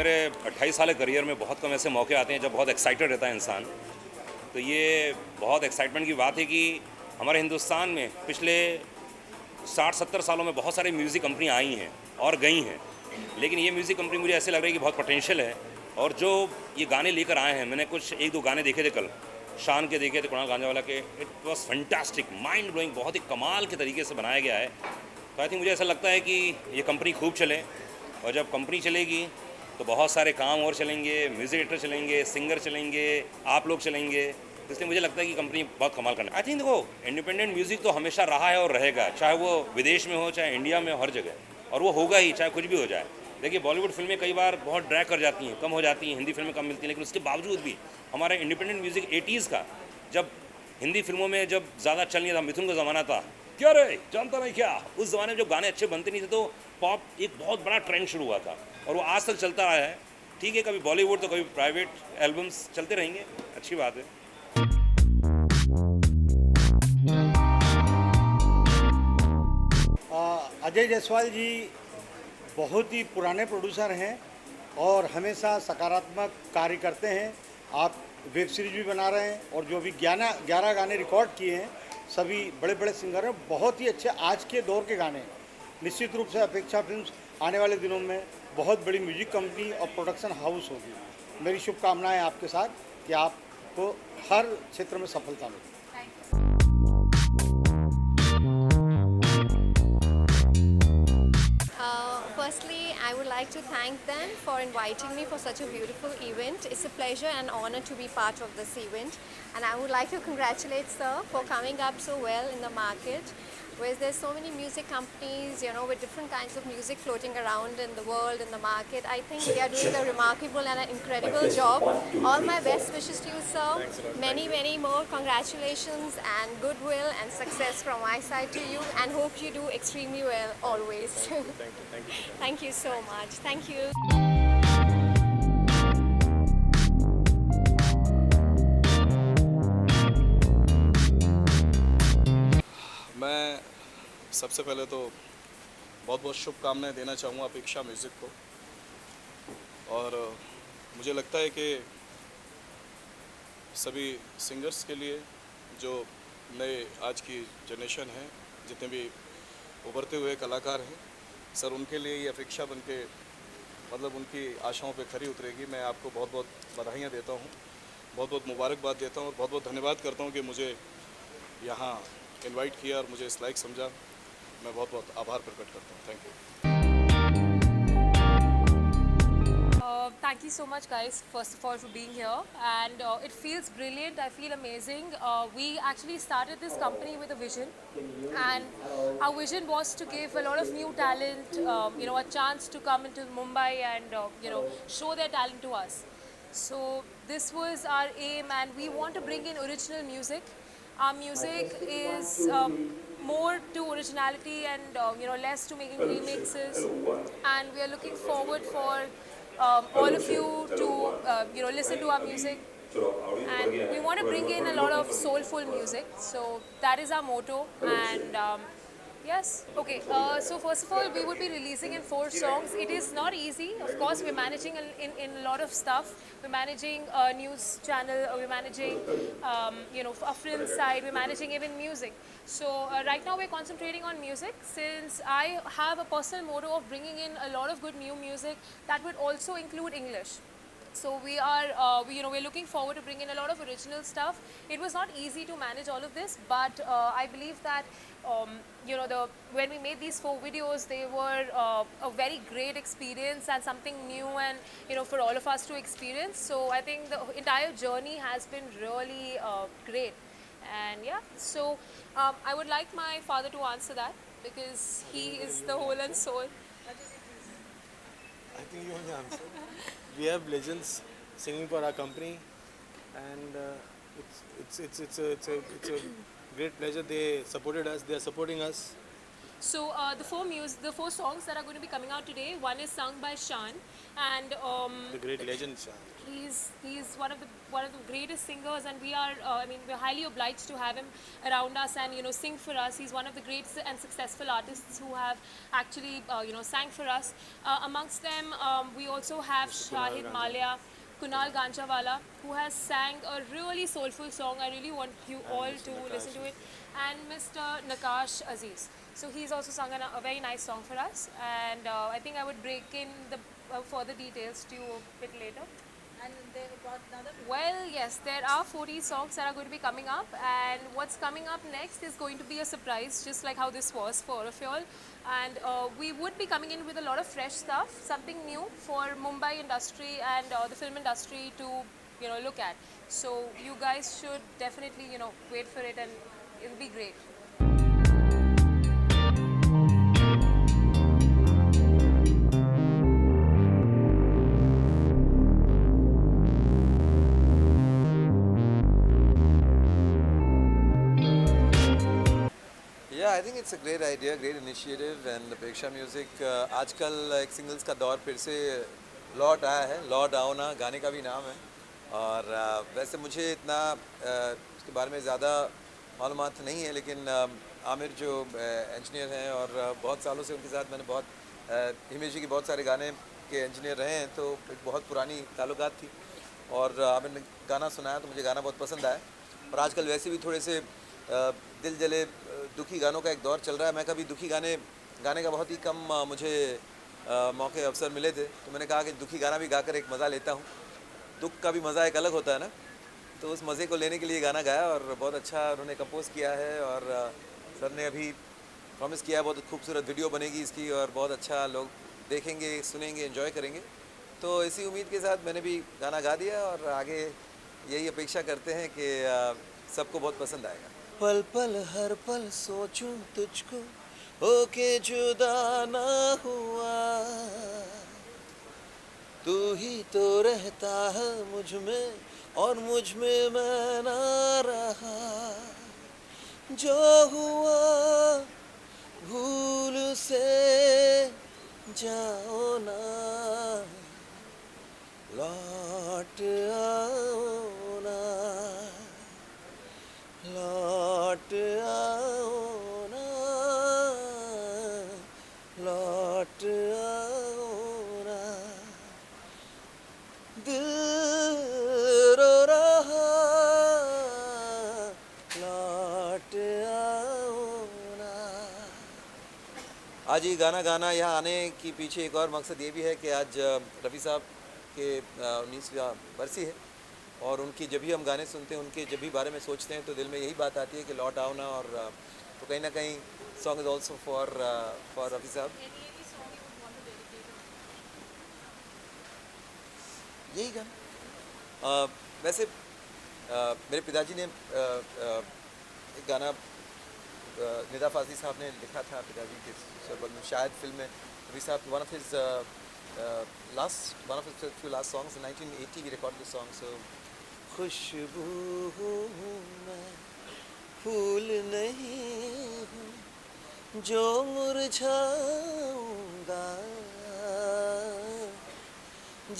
मेरे 28 साल के करियर में बहुत कम ऐसे मौके आते हैं जब बहुत एक्साइटेड रहता है इंसान। तो ये बहुत एक्साइटमेंट की बात है कि हमारे हिंदुस्तान में पिछले 60-70 सालों में बहुत सारी म्यूज़िक कंपनियाँ आई हैं और गई हैं, लेकिन ये म्यूज़िक कंपनी मुझे ऐसे लग रही है कि बहुत पोटेंशियल है। और जो ये गाने लेकर आए हैं, मैंने कुछ 1-2 गाने देखे थे कल, शान के देखे थे, कुणाल गांजावाला के। It was fantastic, mind blowing, बहुत ही कमाल के तरीके से बनाया गया है। तो आई थिंक मुझे ऐसा लगता है कि ये कंपनी खूब चले, और जब कंपनी चलेगी तो बहुत सारे काम और चलेंगे, म्यूज़िक डायरेक्टर चलेंगे, सिंगर चलेंगे, आप लोग चलेंगे। तो इसलिए मुझे लगता है कि कंपनी बहुत कमाल करना। आई थिंक देखो, इंडिपेंडेंट म्यूज़िक तो हमेशा रहा है और रहेगा, चाहे वो विदेश में हो, चाहे इंडिया में हो, हर जगह, और वो होगा ही, चाहे कुछ भी हो जाए। देखिए, बॉलीवुड फिल्में कई बार बहुत ड्रैग कर जाती हैं, कम हो जाती हैं, हिंदी फिल्में कम मिलती हैं, लेकिन उसके बावजूद भी हमारा इंडिपेंडेंट म्यूज़िक 80s का, जब हिंदी फिल्मों में जब ज़्यादा चल नहीं था, मिथुन का ज़माना था, क्या रे जानता नहीं क्या, उस ज़माने में जब गाने अच्छे बनते नहीं थे तो पॉप एक बहुत बड़ा ट्रेंड शुरू हुआ था, और वो आज तक चलता रहा है। ठीक है, कभी बॉलीवुड तो कभी प्राइवेट एल्बम्स चलते रहेंगे, अच्छी बात है। अजय जायसवाल जी बहुत ही पुराने प्रोड्यूसर हैं और हमेशा सकारात्मक कार्य करते हैं। आप वेब सीरीज भी बना रहे हैं और जो अभी 11 गाने रिकॉर्ड किए हैं, सभी बड़े बड़े सिंगर हैं, बहुत ही अच्छे आज के दौर के गाने हैं। निश्चित रूप से अपेक्षा फिल्म्स आने वाले दिनों में बहुत बड़ी म्यूजिक कंपनी और प्रोडक्शन हाउस होगी। मेरी शुभकामनाएं आपके साथ कि आपको हर क्षेत्र में सफलता मिले। Firstly, I would like to thank them for inviting me for such a beautiful event. It's a pleasure and honor to be part of this event. And I would like to congratulate Sir for coming up so well in the market, where there's so many music companies, with different kinds of music floating around in the world, in the market. I think they are doing a remarkable and an incredible job. All my best wishes to you, Sir. Many, many more congratulations and goodwill and success from my side to you, and hope you do extremely well always. Thank you. Thank you so much. Thank you. मैं सबसे पहले तो बहुत बहुत शुभकामनाएं देना चाहूँगा अपेक्षा म्यूज़िक को। और मुझे लगता है कि सभी सिंगर्स के लिए, जो नए आज की जनरेशन है, जितने भी उभरते हुए कलाकार हैं, सर उनके लिए ये अपेक्षा बन के मतलब उनकी आशाओं पे खरी उतरेगी। मैं आपको बहुत बहुत बधाइयाँ देता हूँ, बहुत बहुत मुबारकबाद देता हूँ और बहुत बहुत धन्यवाद करता हूँ कि मुझे यहाँ इनवाइट किया और मुझे इस लायक समझा। मैं बहुत बहुत आभार प्रकट करता हूँ। Thank you. Thank you so much, guys, first of all, for being here. And it feels brilliant. I feel amazing. We actually started this company with a vision, and our vision was to give a lot of new talent, a chance to come into Mumbai and show their talent to us. So this was our aim, and we want to bring in original music. Our music is more to originality and less to making remixes, and we are looking forward for all of you to listen to our music, and we want to bring in a lot of soulful music. So that is our motto, and yes. Okay, so first of all, we would be releasing in 4 songs. It is not easy. Of course, we're managing in a lot of stuff. We're managing a news channel, we're managing, a film side, we're managing even music. So right now we're concentrating on music, since I have a personal motto of bringing in a lot of good new music that would also include English. So we are, we're looking forward to bring in a lot of original stuff. It was not easy to manage all of this, but I believe that, when we made these 4 videos, they were a very great experience and something new, and for all of us to experience. So I think the entire journey has been really great, and yeah. So I would like my father to answer that, because he is the whole and soul. I think you only answer. We have legends singing for our company, and it's a great pleasure. They supported us. They are supporting us, So the four songs that are going to be coming out today. One is sung by Shan, and The great legend, Shan. he's one of the greatest singers, and we are I mean we're highly obliged to have him around us and sing for us. He's one of the great and successful artists who have actually sang for us. Amongst them, we also have Shahid Malia, Kunal Ganjawala, who has sang a really soulful song. I really want you all to listen to it. And Mr. Nakash Aziz. So he's also sung a very nice song for us. And I think I would break in the further details to you a bit later. And they brought another. Well, yes, there are 40 songs that are going to be coming up, and what's coming up next is going to be a surprise, just like how this was for all of y'all. And we would be coming in with a lot of fresh stuff, something new for Mumbai industry and the film industry to look at. So you guys should definitely wait for it, and it'll be great. Yeah, I think it's a great idea, great initiative, and Apeksha Music आजकल एक singles का दौर फिर से लौट आया है, लौट आओ ना गाने का भी नाम है। और वैसे मुझे इतना उसके बारे में ज़्यादा मालूमात नहीं है, लेकिन आमिर जो इंजीनियर हैं और बहुत सालों से उनके साथ मैंने बहुत हिमेश जी के बहुत सारे गाने के इंजीनियर रहे हैं, तो एक बहुत पुरानी ताल्लुकात थी। और आमिर ने गाना सुनाया तो मुझे गाना बहुत पसंद आया। और आजकल वैसे भी थोड़े से दिल जले दुखी गानों का एक दौर चल रहा है। मैं कभी दुखी गाने गाने का बहुत ही कम मुझे मौके अवसर मिले थे, तो मैंने कहा कि दुखी गाना भी गाकर एक मज़ा लेता हूँ। दुख का भी मज़ा एक अलग होता है ना, तो उस मज़े को लेने के लिए गाना गाया और बहुत अच्छा उन्होंने कंपोज़ किया है। और सर ने अभी प्रॉमिस किया है बहुत खूबसूरत वीडियो बनेगी इसकी, और बहुत अच्छा लोग देखेंगे, सुनेंगे, एंजॉय करेंगे। तो इसी उम्मीद के साथ मैंने भी गाना गा दिया और आगे यही अपेक्षा करते हैं कि सबको बहुत पसंद आएगा। पल पल हर पल सोचूं तुझको होके जुदा ना हुआ, तू ही तो रहता है मुझ में और मुझ में मैं ना रहा। जो हुआ भूल से जाओ ना, लौट आओ ना, लौट आओ ना, लौट आओ ना। दिल रो रहा, लौट आओ ना। आज ये गाना गाना यहाँ आने के पीछे एक और मकसद ये भी है कि आज रफ़ी साहब के 19वीं बरसी है, और उनकी जब भी हम गाने सुनते हैं, उनके जब भी बारे में सोचते हैं, तो दिल में यही बात आती है कि लौट आओ ना। और तो कहीं ना कहीं song is also for Rafi साहब। यही गाना वैसे मेरे पिताजी ने एक गाना निदा फाज़ली साहब ने लिखा था पिताजी के सरबल में, शायद फिल्म में रफ़ी साहब one of his few last songs in 1980 we recorded the song. So खुशबू हूँ मैं, फूल नहीं हूँ जो मुरझाऊंगा,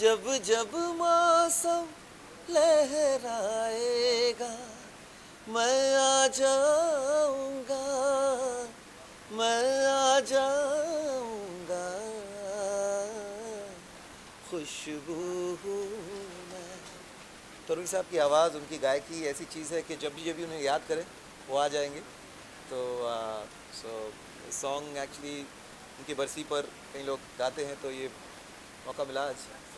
जब जब मौसम लहराएगा मैं आ जाऊंगा, मैं आ जाऊंगा। खुशबू हूँ मैं। तो रफ़ी साहब की आवाज़, उनकी गायकी ऐसी चीज़ है कि जब भी उन्हें याद करें वो आ जाएंगे। तो सो सॉन्ग एक्चुअली उनकी बरसी पर कई लोग गाते हैं, तो ये मौका मिला आज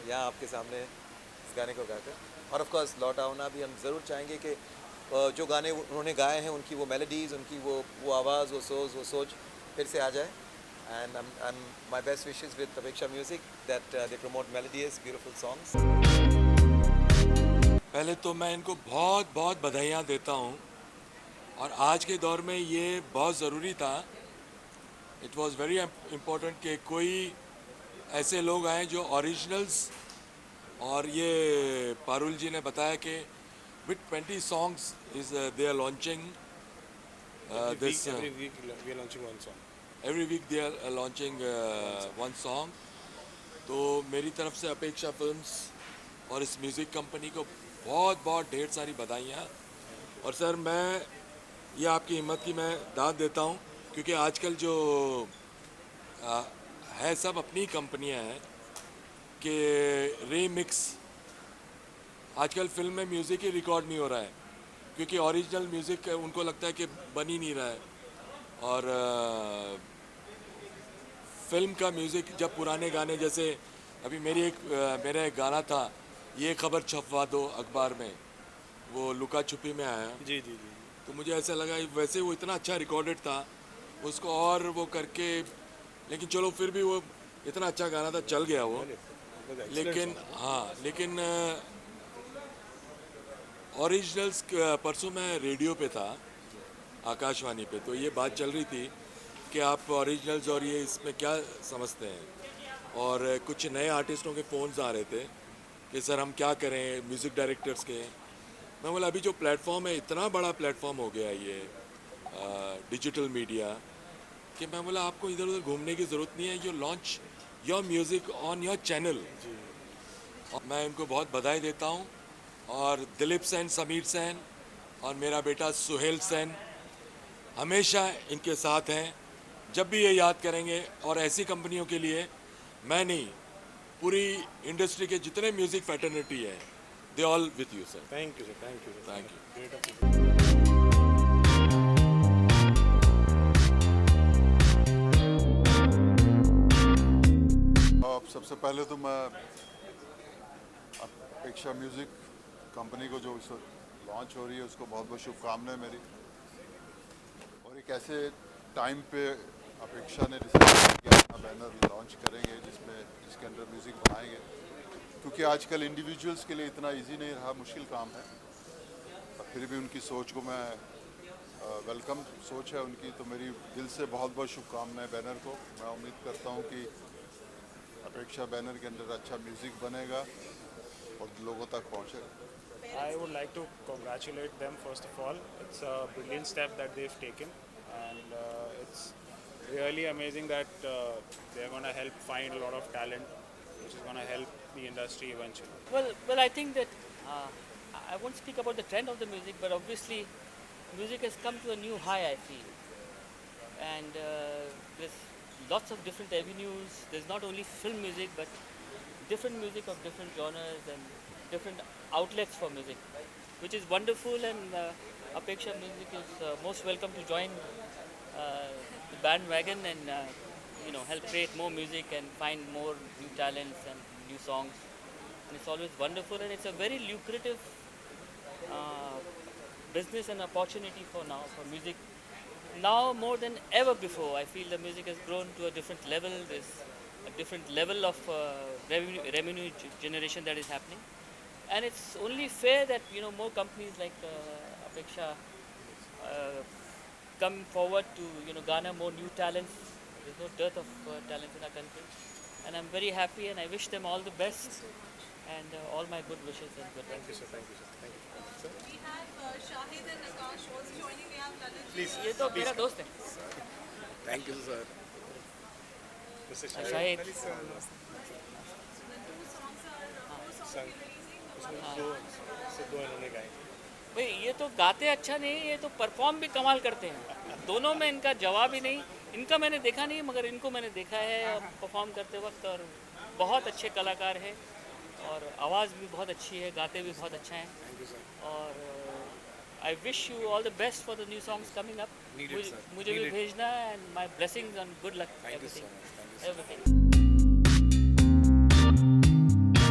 यहाँ आपके सामने इस गाने को गाकर। और ऑफ कोर्स लौट आओ ना भी हम ज़रूर चाहेंगे कि जो गाने उन्होंने गाए हैं उनकी वो मेलोडीज़, उनकी वो आवाज़, वो सोच फिर से आ जाए। And my best wishes with Apeksha Music that they promote melodious, beautiful songs. पहले तो मैं इनको बहुत बहुत बधाइयाँ देता हूँ, और आज के दौर में ये बहुत ज़रूरी था। इट वाज वेरी इम्पोर्टेंट कि कोई ऐसे लोग आए जो ओरिजिनल्स, और ये पारुल जी ने बताया कि with 20 songs is they are launching this Every week we are launching one song. Every week they are launching one song. तो मेरी तरफ से अपेक्षा फिल्म्स और इस म्यूज़िक कंपनी को बहुत बहुत ढेर सारी बधाइयाँ। और सर मैं ये आपकी हिम्मत की मैं दाद देता हूँ, क्योंकि आजकल जो है सब अपनी कंपनियाँ हैं कि रीमिक्स, आजकल फिल्म में म्यूज़िक ही रिकॉर्ड नहीं हो रहा है, क्योंकि ओरिजिनल म्यूज़िक उनको लगता है कि बन ही नहीं रहा है। और फिल्म का म्यूज़िक जब पुराने गाने, जैसे अभी मेरा एक गाना था, ये खबर छपवा दो अखबार में, वो लुका छुपी में आया। जी जी जी। तो मुझे ऐसा लगा वैसे वो इतना अच्छा रिकॉर्डेड था, उसको और वो करके, लेकिन चलो फिर भी वो इतना अच्छा गाना था, चल गया वो। लेकिन हाँ, लेकिन ओरिजिनल्स परसों मैं रेडियो पे था, आकाशवाणी पे, तो ये बात चल रही थी कि आप ओरिजिनल्स और ये इसमें क्या समझते हैं। और कुछ नए आर्टिस्टों के फ़ोन्स आ रहे थे कि सर हम क्या करें म्यूज़िक डायरेक्टर्स के। मैं बोला अभी जो प्लेटफॉर्म है, इतना बड़ा प्लेटफॉर्म हो गया ये डिजिटल मीडिया, कि मैं बोला आपको इधर उधर घूमने की ज़रूरत नहीं है, you launch your music on your channel. और मैं इनको बहुत बधाई देता हूँ। और दिलीप सेन, समीर सेन और मेरा बेटा सुहेल सेन हमेशा इनके साथ हैं, जब भी ये याद करेंगे। और ऐसी कंपनियों के लिए मैं नहीं, पूरी इंडस्ट्री के जितने म्यूज़िक फैटर्निटी है, they all with you sir. Thank you sir, thank you, thank you. Great. सबसे पहले तो मैं अपेक्षा म्यूज़िक कंपनी को जो लॉन्च हो रही है उसको बहुत बहुत शुभकामनाएं मेरी। और एक ऐसे टाइम पे अपेक्षा ने डिसाइड किया अपना बैनर लॉन्च करेंगे जिसके अंदर म्यूज़िक बनाएंगे, क्योंकि आजकल इंडिविजुअल्स के लिए इतना इजी नहीं रहा, मुश्किल काम है। और फिर भी उनकी सोच को मैं वेलकम सोच है उनकी, तो मेरी दिल से बहुत बहुत शुभकामनाएं बैनर को। मैं उम्मीद करता हूँ कि अपेक्षा बैनर के अंदर अच्छा म्यूज़िक बनेगा और लोगों तक पहुँचेगा। I would like to congratulate them first of all. It's a brilliant step that they've taken, and it's really amazing that they're going to help find a lot of talent, which is going to help the industry eventually. Well, I think that I won't speak about the trend of the music, but obviously, music has come to a new high, I feel, and there's lots of different avenues. There's not only film music, but different music of different genres and different outlets for music, which is wonderful. And Apeksha Music is most welcome to join the bandwagon and help create more music and find more new talents and new songs. And it's always wonderful, and it's a very lucrative business and opportunity for music. Now more than ever before, I feel the music has grown to a different level. There's a different level of revenue generation that is happening, and it's only fair that more companies like Apeksha come forward to garner more new talents. There's no dearth of talent in our country, and I'm very happy, and I wish them all the best and all my good wishes and good luck. Thank you sir, thank you sir, thank you sir. We have Shahid and Akash also joining. We have Lalit. Please, ये तो मेरा दोस्त है thank you sir. Shahid. The two songs are four songs Sung. you're releasing. उसमें दो इन्होंने गाए। भाई ये तो गाते अच्छा नहीं, ये तो परफॉर्म भी कमाल करते हैं। दोनों में इनका जवाब ही नहीं। इनका मैंने देखा नहीं, मगर इनको मैंने देखा है परफॉर्म करते वक्त, और बहुत अच्छे कलाकार हैं और आवाज़ भी बहुत अच्छी है, गाते भी बहुत अच्छा हैं। Thank you sir. और I wish you all the best for the new songs coming up. Needed, sir. मुझे भी Needed. भेजना, and my blessings and good luck Thank you so much. Thank you so much. Everything.